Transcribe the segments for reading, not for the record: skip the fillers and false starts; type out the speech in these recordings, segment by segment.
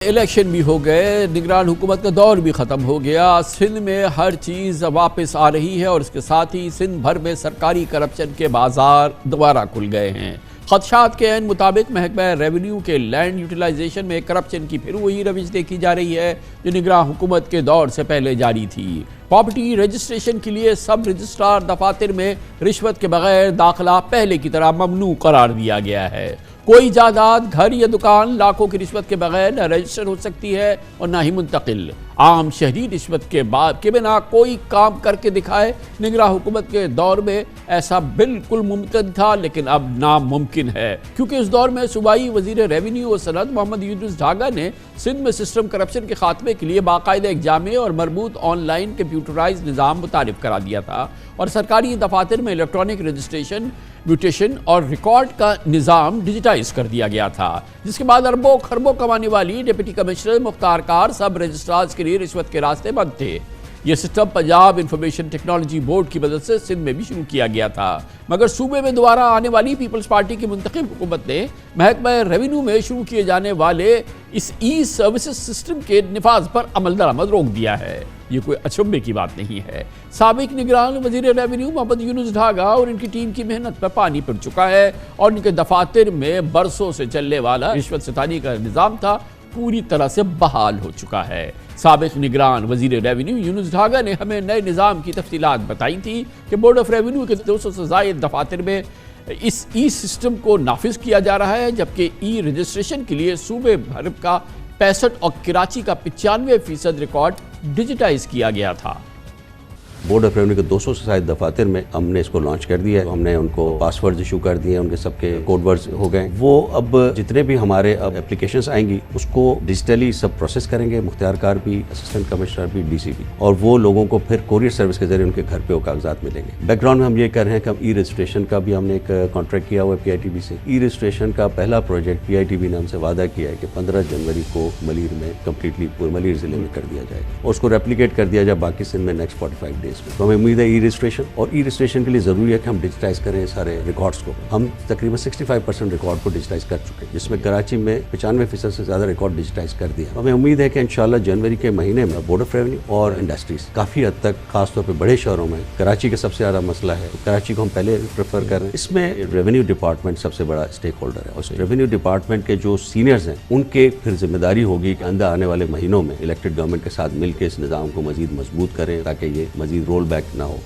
Election भी हो गए, निगरान हुकूमत का दौर भी ख़त्म हो गया। सिंध में हर चीज़ वापस आ रही है और इसके साथ ही सिंध भर में सरकारी करप्शन के बाजार दोबारा खुल गए हैं। खदशात के एन मुताबिक महकमा रेवेन्यू के लैंड यूटिलाइजेशन में करप्शन की फिर वही रविश देखी जा रही है जो निगरान हुकूमत के दौर से पहले जारी थी। प्रॉपर्टी रजिस्ट्रेशन के लिए सब रजिस्ट्रार दफातर में रिश्वत के बगैर दाखिला पहले की तरह ममनू करार दिया गया है। कोई जायदाद, घर या दुकान लाखों की रिश्वत के बगैर न रजिस्टर हो सकती है और न ही मुंतकिल। आम शहरी रिश्वत के बिना कोई काम करके दिखाए। निगरान हुकूमत के दौर में ऐसा बिल्कुल मुमकिन था, लेकिन अब नामुमकिन है, क्योंकि इस दौर में सूबाई वजीर रेवेन्यू और सनद मोहम्मद यूनुस ढागा ने सिंध में सिस्टम करप्शन के खात्मे के लिए बाकायदा एक जामे और मरबूत ऑनलाइन कंप्यूटराइज निज़ाम मुतारिफ करा दिया था और सरकारी दफातर में इलेक्ट्रॉनिक रजिस्ट्रेशन, म्यूटेशन और रिकॉर्ड का निज़ाम डिजिटाइज कर दिया गया था, जिसके बाद अरबों खरबों कमाने वाली डिप्टी कमिश्नर मुख्तार कार सब रजिस्ट्रार्स के लिए रिश्वत के रास्ते बंद थे। यह system Punjab information technology board की मदद से सिंध में भी शुरू किया गया था, मगर सूबे में दोबारा आने वाली पीपल्स पार्टी की मुंतखब हुकूमत ने महकमा रेवेन्यू में शुरू किए जाने वाले इस ई सर्विसेज सिस्टम के निफाज पर अमल दरामद रोक दिया है। ये कोई अचंभे की बात नहीं है। साबिक निगरान वजीर रेवेन्यू मोहम्मद यूनुस ढागा और इनकी टीम की मेहनत पर पानी फिर चुका है और इनके दफातर में बरसों से चलने वाला रिश्वत सितानी का निज़ाम था पूरी तरह से बहाल हो चुका है। साबिक निगरान वजीर रेवेन्यू यूनुस ढागा ने हमें नए निज़ाम की तफसीलात बताई थी कि बोर्ड ऑफ रेवेन्यू के 200 से ज़ायद दफातर में इस ई सिस्टम को नाफिज किया जा रहा है, जबकि ई रजिस्ट्रेशन के लिए सूबे भर का 65 और कराची का 95% रिकॉर्ड डिजिटाइज किया गया था। बोर्ड ऑफ रेवेन्यू के 200 से शायद दफातर में हमने इसको लॉन्च कर दिया है। हमने उनको पासवर्ड इशू कर दिए, उनके सबके कोड वर्ड्स हो गए। वो अब जितने भी हमारे अब एप्लीकेशंस आएंगी उसको डिजिटली सब प्रोसेस करेंगे, मुख्तियार भी, असिस्टेंट कमिश्नर भी, डीसी भी, और वो लोगों को फिर कोरियर सर्विस के जरिए उनके घर पे वो कागजात मिलेंगे। बैकग्राउंड में हम ये कर रहे हैं कि हम ई रजिस्ट्रेशन का भी हमने एक कॉन्ट्रैक्ट किया हुआ है PITB से। ई रजिस्ट्रेशन का पहला प्रोजेक्ट PITB ने हमसे वादा किया है कि 15 जनवरी को मलीर में कम्प्लीटली मलीर जिले में कर दिया जाएगा और उसको रेप्लिकेट कर दिया जाए बाकी सिंध में नेक्स्ट 45 डेज में। तो हमें उम्मीद है ई रजिस्ट्रेशन, और ई रजिस्ट्रेशन के लिए जरूरी है कि हम डिजिटाइज करें सारे रिकॉर्ड्स को। हम तकरीबन 65% रिकॉर्ड को डिजिटाइज कर चुके हैं, जिसमें कराची में 95% से ज्यादा रिकॉर्ड डिजिटाइज कर दिया। हमें उम्मीद है कि इंशाल्लाह जनवरी के महीने में बोर्ड ऑफ रेवेन्यू और इंडस्ट्रीज काफी हद तक, खासतौर पर बड़े शहरों में, कराची का सबसे ज्यादा मसला है, तो कराची को हम पहले प्रेफर कर रहे हैं। इसमें रेवेन्यू डिपार्टमेंट सबसे बड़ा स्टेक होल्डर है और रेवेन्यू डिपार्टमेंट के जो सीनियर्स हैं उनके फिर जिम्मेदारी होगी कि अंदर आने वाले महीनों में इलेक्टेड गवर्नमेंट के साथ मिलकर इस निज़ाम को मजीद मजबूत करें ताकि ये मजीद रोल बैक ना हो।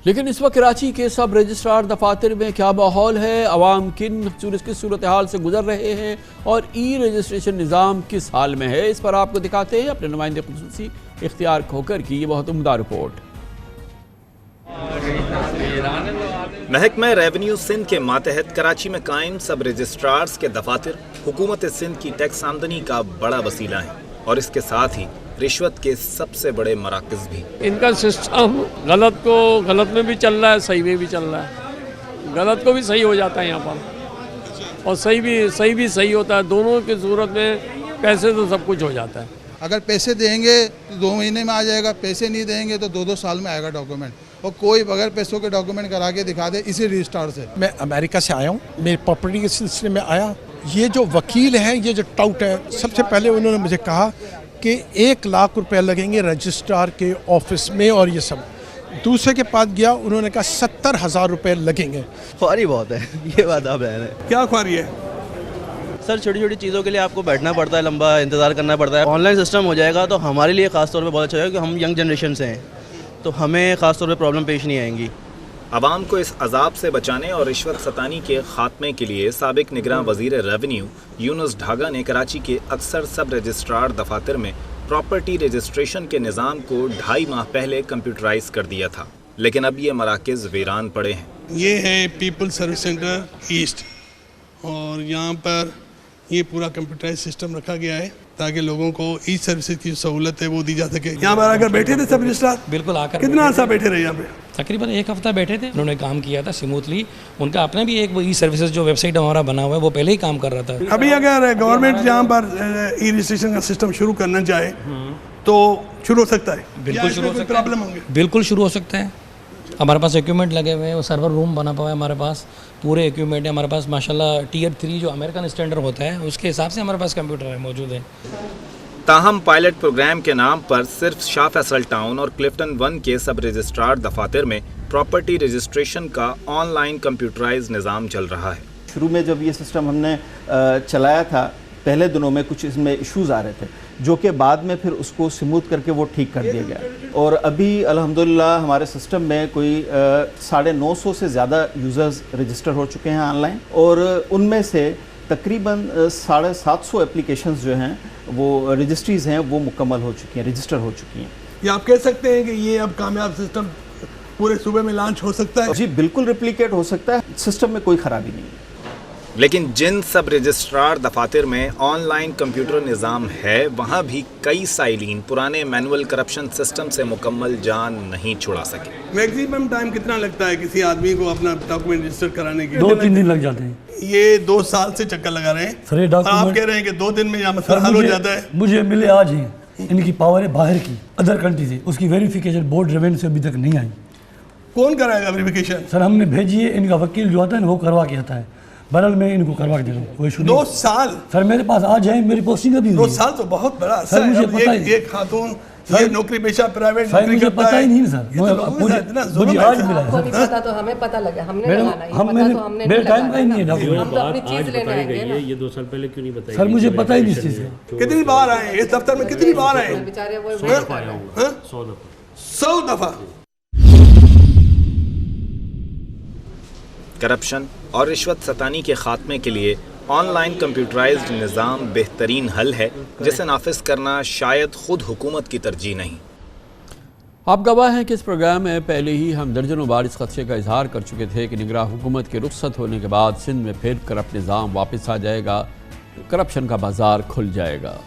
लेकिन इस वक्त कराची के सब रजिस्ट्रार दफातर में क्या माहौल है, अवाम किन सूरत हाल से गुजर रहे हैं और ई रजिस्ट्रेशन निज़ाम किस हाल में है, इस पर आपको दिखाते हैं अपने नुमाइंदे खुसूसी इख्तियार खोकर की ये बहुत उम्दा रिपोर्ट। महकमा रेवेन्यू सिंध के मातहत कराची में कायम सब रजिस्ट्रार्स के दफातर हुकूमत सिंध की टैक्स आमदनी का बड़ा वसीला है और इसके साथ ही रिश्वत के सबसे बड़े मराकज़ भी। इनका सिस्टम गलत को गलत में भी चल रहा है, सही में भी चल रहा है। गलत को भी सही हो जाता है यहाँ पर और सही सही होता है। दोनों की सूरत में पैसे तो सब कुछ हो जाता है। अगर पैसे देंगे तो 2 महीने में आ जाएगा, पैसे नहीं देंगे तो 2-2 साल में आएगा डॉक्यूमेंट, और कोई बगैर पैसों के डॉक्यूमेंट करा के दिखा दे इसी रजिस्ट्रार से। मैं अमेरिका से आया हूँ, मेरी प्रॉपर्टी के सिलसिले में आया। ये जो वकील हैं, ये जो टाउट है, सबसे पहले उन्होंने मुझे कहा कि 1 लाख रुपए लगेंगे रजिस्ट्रार के ऑफिस में और ये सब। दूसरे के पास गया, उन्होंने कहा 70,000 रुपए लगेंगे। ख्वारी बहुत है, ये बात आप है। क्या ख्वारी है सर? छोटी छोटी चीज़ों के लिए आपको बैठना पड़ता है, लंबा इंतज़ार करना पड़ता है। ऑनलाइन सिस्टम हो जाएगा तो हमारे लिए ख़ास तौर पे बहुत अच्छा होगा कि हम यंग जनरेशन से हैं, तो हमें ख़ास तौर पे प्रॉब्लम पेश नहीं आएंगी। अवाम को इस अजाब से बचाने और रिश्वत सतानी के खात्मे के लिए साबिक निगरान वजीर रेवेन्यू यूनुस ढागा ने कराची के अक्सर सब रजिस्ट्रार दफातर में प्रॉपर्टी रजिस्ट्रेशन के निज़ाम को 2.5 माह पहले कंप्यूटराइज कर दिया था, लेकिन अब ये मराकज़ वीरान पड़े हैं। ये है पीपल सर्विस सेंटर ईस्ट और यहाँ पर ये पूरा कंप्यूटराइज सिस्टम रखा गया है ताकि लोगों को ई सर्विसेज की सहूलत है वो दी जा सके। यहाँ पर आकर बैठे थे सब रजिस्ट्रार? बिल्कुल, आकर कितना अर्सा बैठे रहे यहाँ पे? तकरीबन 1 हफ्ता बैठे थे। उन्होंने काम किया था स्मूथली। उनका अपना भी एक ई सर्विसेज जो वेबसाइट हमारा बना हुआ है वो पहले ही काम कर रहा था। अभी अगर गवर्नमेंट यहाँ पर ई रजिस्ट्रेशन का सिस्टम शुरू करना चाहे तो शुरू हो सकता है? बिल्कुल शुरू हो सकता है। प्रॉब्लम होंगे? बिल्कुल शुरू हो सकता है। हमारे पास इक्विपमेंट लगे हुए हैं, वो सर्वर रूम बना हुआ है हमारे पास, पूरे इक्विपमेंट है हमारे पास माशाल्लाह। Tier 3 जो अमेरिकन स्टैंडर्ड होता है उसके हिसाब से हमारे पास कंप्यूटर है मौजूद है। ताहम पायलट प्रोग्राम के नाम पर सिर्फ शाह फैसल टाउन और क्लिफ्टन 1 के सब रजिस्ट्रार दफातर में प्रॉपर्टी रजिस्ट्रेशन का ऑनलाइन कंप्यूटराइज निज़ाम चल रहा है। शुरू में जब ये सिस्टम हमने चलाया था, पहले दिनों में कुछ इसमें इश्यूज़ आ रहे थे, जो कि बाद में फिर उसको स्मूथ करके वो ठीक कर दिया गया। और अभी अल्हम्दुलिल्लाह हमारे सिस्टम में कोई 950 से ज़्यादा यूज़र्स रजिस्टर हो चुके हैं ऑनलाइन, और उनमें से तकरीबन 750 एप्लीकेशंस जो हैं वो रजिस्ट्रीज़ हैं वो मुकम्मल हो चुकी हैं, रजिस्टर हो चुकी हैं। ये आप कह सकते हैं कि ये अब कामयाब सिस्टम पूरे सूबे में लॉन्च हो सकता है? जी बिल्कुल रिप्लिकेट हो सकता है, सिस्टम में कोई ख़राबी नहीं है। लेकिन जिन सब रजिस्ट्रार दफातर में ऑनलाइन कंप्यूटर निज़ाम है, वहाँ भी कई साइलिन पुराने मैनुअल करप्शन सिस्टम से मुकम्मल जान नहीं छुड़ा सके। मैक्सिमम टाइम कितना लगता है किसी आदमी को अपना डॉक्यूमेंट रजिस्टर कराने के? 2-3 दिन लग जाते हैं। ये 2 साल से चक्कर लगा रहे हैं सर। ये और आप कह रहे हैं कि 2 दिन में यहाँ मसला हल हो जाता है। मुझे मिले आज ही, इनकी पावर है बाहर की, अदर कंट्री से, उसकी वेरिफिकेशन बोर्ड रेवेन्यू से अभी तक नहीं आई। कौन कराएगा वेरिफिकेशन? सर हमने भेजी है, इनका वकील जो आता है ना वो करवा के आता है, बरल में इनको करवा के दे दो, कोई इशू नहीं। 2 साल सर मेरे पास आ जाए, मेरी पोस्टिंग अभी 2 साल तो बहुत बड़ा सर, मुझे पता है। एक खातून ये नौकरी पेशा प्राइवेट सर मुझे पता ही नहीं सर, मुझे आज मिला है सर। पता तो हमें पता लगा, हमने लगाना है, हम पता तो हमने मेरे टाइम का ही नहीं है डॉक्यूमेंट, हम तो अपनी चीज लेने आएंगे ना। ये 2 साल पहले क्यों नहीं बताया? सर मुझे पता ही नहीं इस चीज़ का। कितनी बार आए इस दफ्तर में, कितनी बार आए? बेचारे वो 100 दफा। करप्शन और रिश्वत सतानी के खात्मे के लिए ऑनलाइन कंप्यूटराइज्ड निज़ाम बेहतरीन हल है, जिसे नाफिज करना शायद खुद हुकूमत की तरजीह नहीं। आप गवाह हैं कि इस प्रोग्राम में पहले ही हम दर्जनों बार इस खदशे का इजहार कर चुके थे कि निगरान हुकूमत के रुखसत होने के बाद सिंध में फिर करप्ट निज़ाम वापस आ जाएगा, करप्शन का बाजार खुल जाएगा।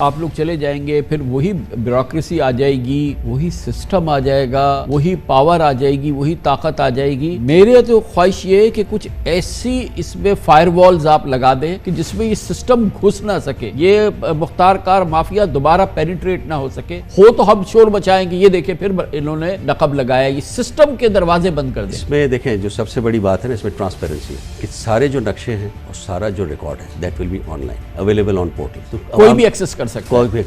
आप लोग चले जाएंगे, फिर वही ब्यूरोक्रेसी आ जाएगी, वही सिस्टम आ जाएगा, वही पावर आ जाएगी, वही ताकत आ जाएगी। मेरे तो ख्वाहिश ये है कि कुछ ऐसी इसमें फायरवॉल्स आप लगा दें कि जिसमें ये सिस्टम घुस ना सके, ये मुख्तार कार माफिया दोबारा पेनिट्रेट ना हो सके। हो तो हम शोर मचाएंगे, ये देखें फिर इन्होंने नकब लगाया, ये सिस्टम के दरवाजे बंद कर दें। इसमें देखें जो सबसे बड़ी बात है ना, इसमें ट्रांसपेरेंसी है कि सारे जो नक्शे हैं और सारा जो रिकॉर्ड है that will be online available on portal, तो कोई भी एक्सेस कर सकता है।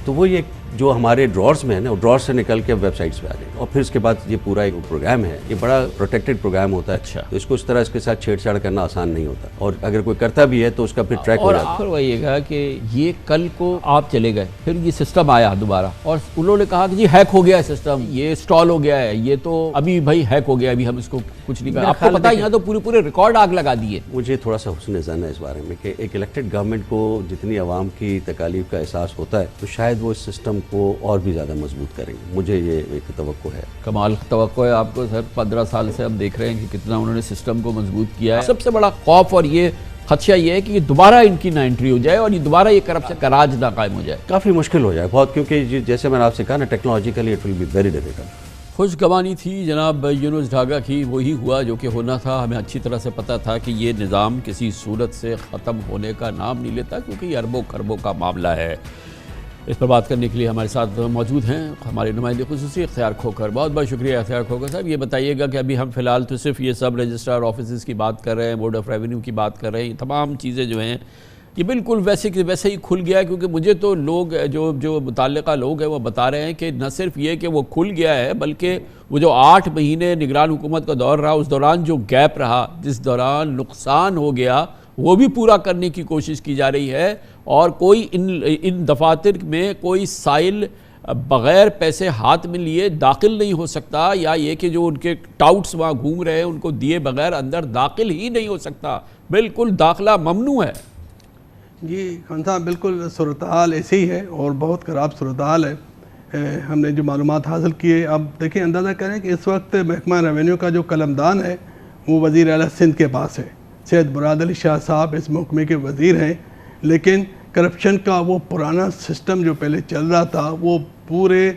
तो वो ये जो हमारे ड्रॉर्स में है ना, ड्रॉर से निकल के वेबसाइट्स पे आ जाएगा। और फिर उसके बाद ये पूरा एक प्रोग्राम है, ये बड़ा प्रोटेक्टेड प्रोग्राम होता है। अच्छा। तो इसको इस तरह इसके साथ छेड़छाड़ करना आसान नहीं होता, और अगर कोई करता भी है तो उसका फिर ट्रैक हो जाता है। और वहीगा कि ये कल को आप चले गए, फिर ये सिस्टम आया दोबारा और उन्होंने कहा कि जी हैक हो गया सिस्टम, ये इंस्टॉल हो गया है, ये तो अभी भाई हैक हो गया, अभी हम इसको कुछ नहीं कर। आपको पता है यहाँ तो पूरे रिकॉर्ड आग लगा दिए। मुझे थोड़ा सा हुस्न ज़न है इस बारे में कि एक इलेक्टेड गवर्नमेंट को जितनी आवाम की तकालीफ का एहसास होता है, तो शायद वो इस सिस्टम को और भी ज़्यादा मजबूत करेंगे। मुझे ये एक तवक्को है। कमाल तवक्को है आपको सर। 15 साल से हम देख रहे हैं कि कितना उन्होंने सिस्टम को मजबूत किया है। सबसे बड़ा खौफ और ये खदशा ये है कि ये दोबारा इनकी ना एंट्री हो जाए और ये दोबारा ये करप्शन का राज ना कायम हो जाए। काफ़ी मुश्किल हो जाए बहुत, क्योंकि जैसे मैंने आपसे कहा ना, technologically it will be very difficult. खुशगवानी थी जनाब यूनुस ढागा की, वही हुआ जो कि होना था। हमें अच्छी तरह से पता था कि ये निज़ाम किसी सूरत से ख़त्म होने का नाम नहीं लेता, क्योंकि ये अरबों खरबों का मामला है। इस पर बात करने के लिए हमारे साथ मौजूद हैं हमारे नुमाइंदे खुसूसी इख्तियार खोखर। बहुत बहुत शुक्रिया इख्तियार खोखर साहब। ये बताइएगा कि अभी हम फ़िलहाल तो सिर्फ ये सब रजिस्ट्रार ऑफिस की बात कर रहे हैं, बोर्ड ऑफ रेवेन्यू की बात कर रहे हैं, तमाम चीज़ें जो हैं ये बिल्कुल वैसे के वैसे ही खुल गया है। क्योंकि मुझे तो लोग जो मुताल्लिका लोग हैं वो बता रहे हैं कि न सिर्फ ये कि वो खुल गया है, बल्कि वो जो 8 महीने निगरान हुकूमत का दौर रहा, उस दौरान जो गैप रहा, जिस दौरान नुकसान हो गया, वो भी पूरा करने की कोशिश की जा रही है। और कोई इन दफातर में कोई साइल बग़ैर पैसे हाथ में लिए दाखिल नहीं हो सकता, या ये कि जो उनके टाउट्स वहाँ घूम रहे हैं उनको दिए बग़ैर अंदर दाखिल ही नहीं हो सकता। बिल्कुल दाखिला ममनू है। जी खान साहब, बिल्कुल सूरत हाल ऐसे ही है और बहुत ख़राब सूरत हाल है। हमने जो मालूमात हासिल किए, अब देखिए अंदाज़ा करें कि इस वक्त महकमा रेवेन्यू का जो कलमदान है वो वज़ीर आला सिंध के पास है। सैयद मुराद अली शाह साहब इस महकमे के वज़ीर हैं, लेकिन करप्शन का वो पुराना सिस्टम जो पहले चल रहा था वो पूरी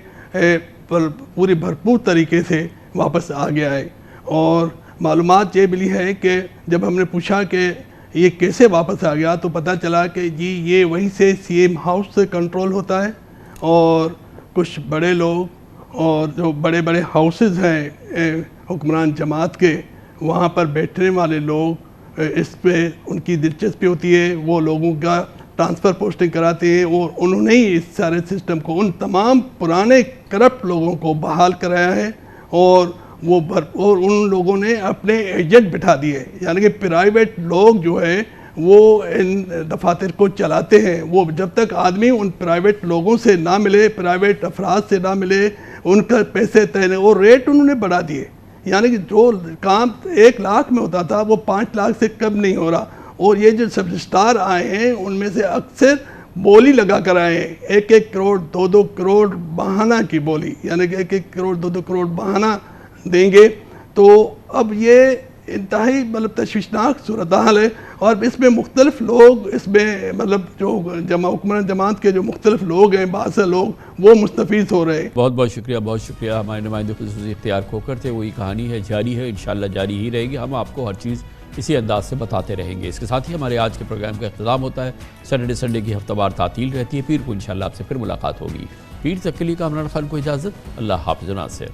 भरपूर तरीके से वापस आ गया है। और मालूमात ये मिली है कि जब हमने पूछा कि ये कैसे वापस आ गया, तो पता चला कि जी ये वहीं से CM हाउस से कंट्रोल होता है, और कुछ बड़े लोग और जो बड़े बड़े हाउसेस हैं हुक्मरान जमात के, वहाँ पर बैठने वाले लोग इस पे उनकी दिलचस्पी होती है, वो लोगों का ट्रांसफ़र पोस्टिंग कराते हैं और उन्होंने ही इस सारे सिस्टम को उन तमाम पुराने करप्ट लोगों को बहाल कराया है और और उन लोगों ने अपने एजेंट बिठा दिए, यानी कि प्राइवेट लोग जो है वो इन दफातर को चलाते हैं। वो जब तक आदमी उन प्राइवेट लोगों से ना मिले, प्राइवेट अफराद से ना मिले, उनका पैसे तय और रेट उन्होंने बढ़ा दिए, यानी कि जो काम 1 लाख में होता था वो 5 लाख से कम नहीं हो रहा। और ये जो सब रजिस्ट्रार आए हैं उनमें से अक्सर बोली लगा कर आए हैं, 1-1 करोड़ 2-2 करोड़ बहाना की बोली, यानी कि 1-1 करोड़ 2-2 करोड़ बहाना देंगे। तो अब ये इंतहाई मतलब तशवीशनाक सूरत हाल है और इसमें मुख्तलिफ लोग, इसमें मतलब जो हुक्मरान जमात के जो मुख्तलिफ लोग हैं, बहुत से लोग वो मुस्तफ़ीज़ हो रहे हैं। बहुत बहुत शुक्रिया। हमारे नुमाइंदे खुसूसी इख्तियार खोकर थे। वही कहानी है, जारी है, इंशाल्लाह जारी ही रहेगी। हम आपको हर चीज़ इसी अंदाज से बताते रहेंगे। इसके साथ ही हमारे आज के प्रोग्राम का इख्तिताम होता है। सैटरडे संडे की हफ्तावार तातील रहती है। पीर को इंशाल्लाह आपसे फिर मुलाकात होगी। पीर तक के लिए कामरान खान को इजाज़त। अल्लाह हाफ़िज़ नासिर।